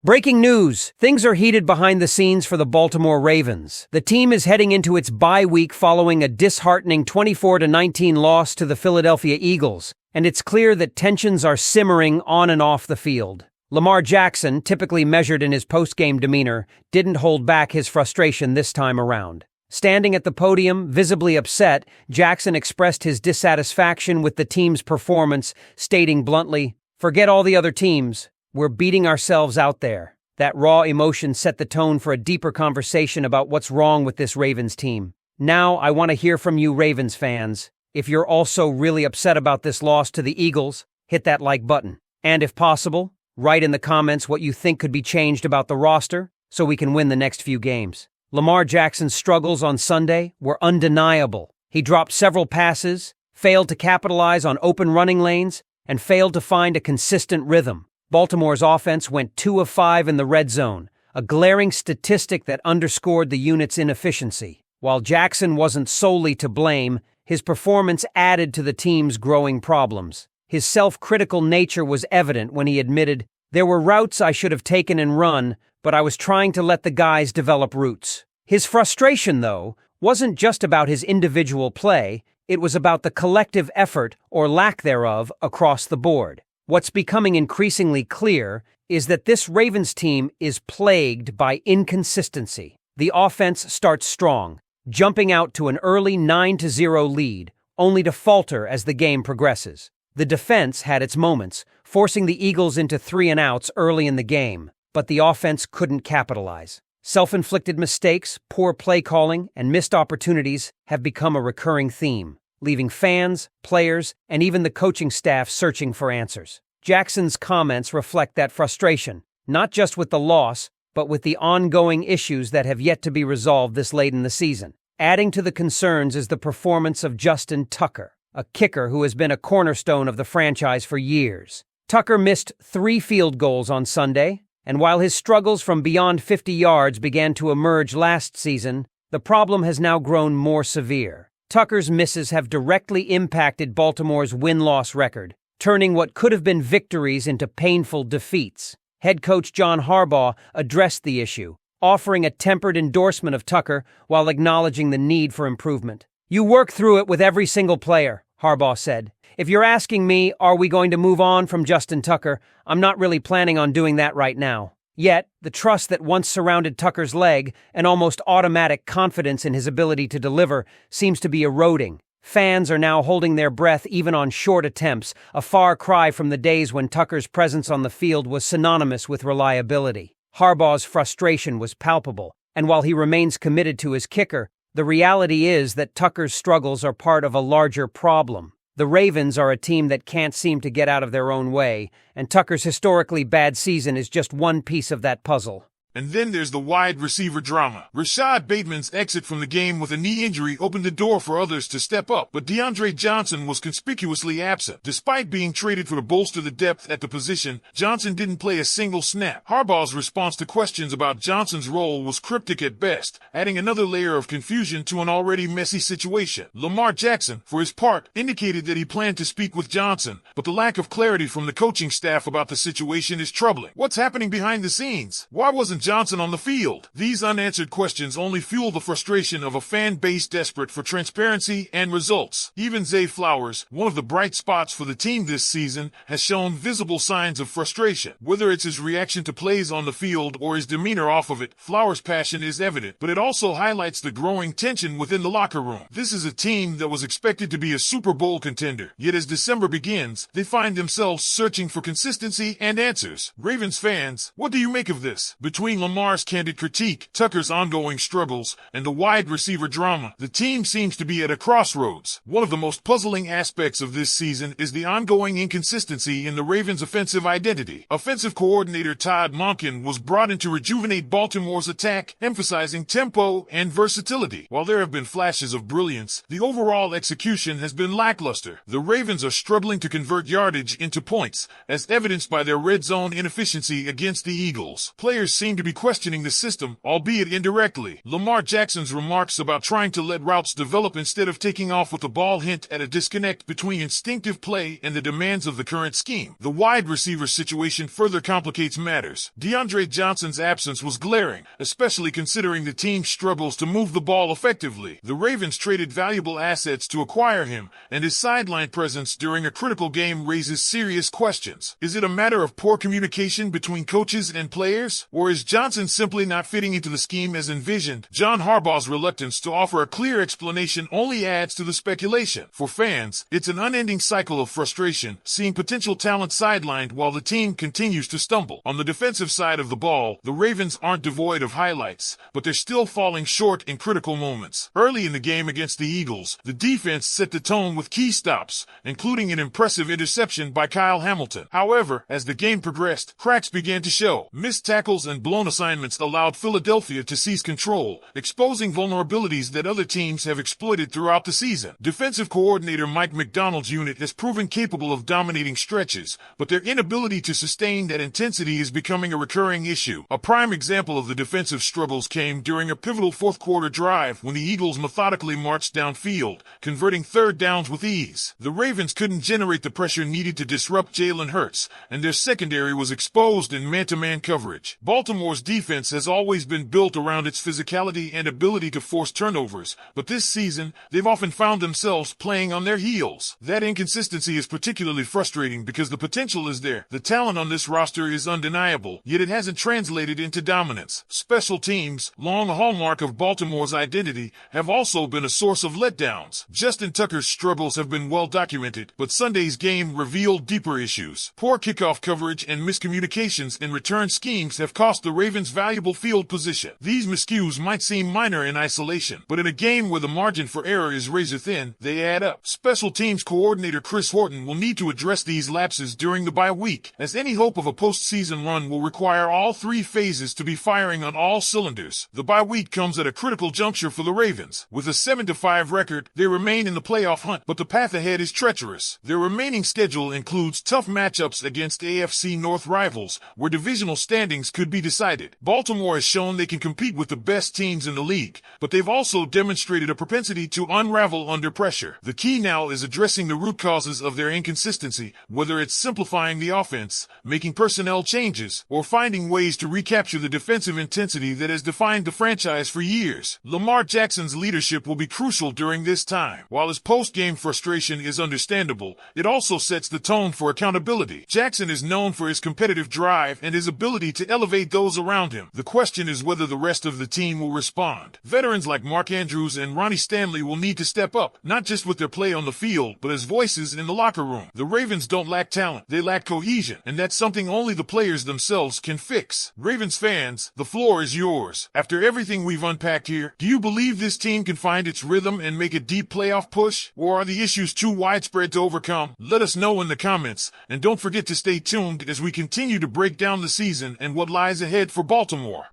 Breaking news! Things are heated behind the scenes for the Baltimore Ravens. The team is heading into its bye week following a disheartening 24-19 loss to the Philadelphia Eagles, and it's clear that tensions are simmering on and off the field. Lamar Jackson, typically measured in his post-game demeanor, didn't hold back his frustration this time around. Standing at the podium, visibly upset, Jackson expressed his dissatisfaction with the team's performance, stating bluntly, "Forget all the other teams. We're beating ourselves out there." That raw emotion set the tone for a deeper conversation about what's wrong with this Ravens team. Now, I want to hear from you Ravens fans. If you're also really upset about this loss to the Eagles, hit that like button. And if possible, write in the comments what you think could be changed about the roster so we can win the next few games. Lamar Jackson's struggles on Sunday were undeniable. He dropped several passes, failed to capitalize on open running lanes, and failed to find a consistent rhythm. Baltimore's offense went 2 of 5 in the red zone, a glaring statistic that underscored the unit's inefficiency. While Jackson wasn't solely to blame, his performance added to the team's growing problems. His self-critical nature was evident when he admitted, "There were routes I should have taken and run, but I was trying to let the guys develop routes." His frustration, though, wasn't just about his individual play, it was about the collective effort, or lack thereof, across the board. What's becoming increasingly clear is that this Ravens team is plagued by inconsistency. The offense starts strong, jumping out to an early 9-0 lead, only to falter as the game progresses. The defense had its moments, forcing the Eagles into 3-and-outs early in the game, but the offense couldn't capitalize. Self-inflicted mistakes, poor play calling, and missed opportunities have become a recurring theme, leaving fans, players, and even the coaching staff searching for answers. Jackson's comments reflect that frustration, not just with the loss, but with the ongoing issues that have yet to be resolved this late in the season. Adding to the concerns is the performance of Justin Tucker, a kicker who has been a cornerstone of the franchise for years. Tucker missed 3 field goals on Sunday, and while his struggles from beyond 50 yards began to emerge last season, the problem has now grown more severe. Tucker's misses have directly impacted Baltimore's win-loss record, turning what could have been victories into painful defeats. Head coach John Harbaugh addressed the issue, offering a tempered endorsement of Tucker while acknowledging the need for improvement. "You work through it with every single player," Harbaugh said. "If you're asking me, are we going to move on from Justin Tucker, I'm not really planning on doing that right now." Yet, the trust that once surrounded Tucker's leg, an almost automatic confidence in his ability to deliver, seems to be eroding. Fans are now holding their breath even on short attempts, a far cry from the days when Tucker's presence on the field was synonymous with reliability. Harbaugh's frustration was palpable, and while he remains committed to his kicker, the reality is that Tucker's struggles are part of a larger problem. The Ravens are a team that can't seem to get out of their own way, and Tucker's historically bad season is just one piece of that puzzle. And then there's the wide receiver drama. Rashad Bateman's exit from the game with a knee injury opened the door for others to step up, but DeAndre Johnson was conspicuously absent. Despite being traded to bolster the depth at the position, Johnson didn't play a single snap. Harbaugh's response to questions about Johnson's role was cryptic at best, adding another layer of confusion to an already messy situation. Lamar Jackson, for his part, indicated that he planned to speak with Johnson, but the lack of clarity from the coaching staff about the situation is troubling. What's happening behind the scenes? Why wasn't Johnson on the field? These unanswered questions only fuel the frustration of a fan base desperate for transparency and results. Even Zay Flowers, one of the bright spots for the team this season, has shown visible signs of frustration. Whether it's his reaction to plays on the field or his demeanor off of it, Flowers' passion is evident, but it also highlights the growing tension within the locker room. This is a team that was expected to be a Super Bowl contender, yet as December begins, they find themselves searching for consistency and answers. Ravens fans, what do you make of this? Between Lamar's candid critique, Tucker's ongoing struggles, and the wide receiver drama, the team seems to be at a crossroads. One of the most puzzling aspects of this season is the ongoing inconsistency in the Ravens' offensive identity. Offensive coordinator Todd Monken was brought in to rejuvenate Baltimore's attack, emphasizing tempo and versatility. While there have been flashes of brilliance, the overall execution has been lackluster. The Ravens are struggling to convert yardage into points, as evidenced by their red zone inefficiency against the Eagles. Players seem to be questioning the system, albeit indirectly. Lamar Jackson's remarks about trying to let routes develop instead of taking off with the ball hint at a disconnect between instinctive play and the demands of the current scheme. The wide receiver situation further complicates matters. DeAndre Johnson's absence was glaring, especially considering the team's struggles to move the ball effectively. The Ravens traded valuable assets to acquire him, and his sideline presence during a critical game raises serious questions. Is it a matter of poor communication between coaches and players, or is Johnson simply not fitting into the scheme as envisioned? John Harbaugh's reluctance to offer a clear explanation only adds to the speculation. For fans, it's an unending cycle of frustration, seeing potential talent sidelined while the team continues to stumble. On the defensive side of the ball, the Ravens aren't devoid of highlights, but they're still falling short in critical moments. Early in the game against the Eagles, the defense set the tone with key stops, including an impressive interception by Kyle Hamilton. However, as the game progressed, cracks began to show. Missed tackles and blown assignments allowed Philadelphia to seize control, exposing vulnerabilities that other teams have exploited throughout the season. Defensive coordinator Mike Macdonald's unit has proven capable of dominating stretches, but their inability to sustain that intensity is becoming a recurring issue. A prime example of the defensive struggles came during a pivotal fourth-quarter drive when the Eagles methodically marched downfield, converting third downs with ease. The Ravens couldn't generate the pressure needed to disrupt Jalen Hurts, and their secondary was exposed in man-to-man coverage. Baltimore's defense has always been built around its physicality and ability to force turnovers, but this season, they've often found themselves playing on their heels. That inconsistency is particularly frustrating because the potential is there. The talent on this roster is undeniable, yet it hasn't translated into dominance. Special teams, long a hallmark of Baltimore's identity, have also been a source of letdowns. Justin Tucker's struggles have been well documented, but Sunday's game revealed deeper issues. Poor kickoff coverage and miscommunications in return schemes have cost the Ravens valuable field position. These miscues might seem minor in isolation, but in a game where the margin for error is razor thin, they add up. Special teams coordinator Chris Horton will need to address these lapses during the bye week, as any hope of a postseason run will require all three phases to be firing on all cylinders. The bye week comes at a critical juncture for the Ravens. With a 7-5 record, they remain in the playoff hunt, but the path ahead is treacherous. Their remaining schedule includes tough matchups against AFC North rivals, where divisional standings could be decided. Baltimore has shown they can compete with the best teams in the league, but they've also demonstrated a propensity to unravel under pressure. The key now is addressing the root causes of their inconsistency, whether it's simplifying the offense, making personnel changes, or finding ways to recapture the defensive intensity that has defined the franchise for years. Lamar Jackson's leadership will be crucial during this time. While his post-game frustration is understandable, it also sets the tone for accountability. Jackson is known for his competitive drive and his ability to elevate those around him. The question is whether the rest of the team will respond. Veterans like Mark Andrews and Ronnie Stanley will need to step up, not just with their play on the field, but as voices in the locker room. The Ravens don't lack talent, they lack cohesion, and that's something only the players themselves can fix. Ravens fans, the floor is yours. After everything we've unpacked here, do you believe this team can find its rhythm and make a deep playoff push? Or are the issues too widespread to overcome? Let us know in the comments, and don't forget to stay tuned as we continue to break down the season and what lies ahead for Baltimore.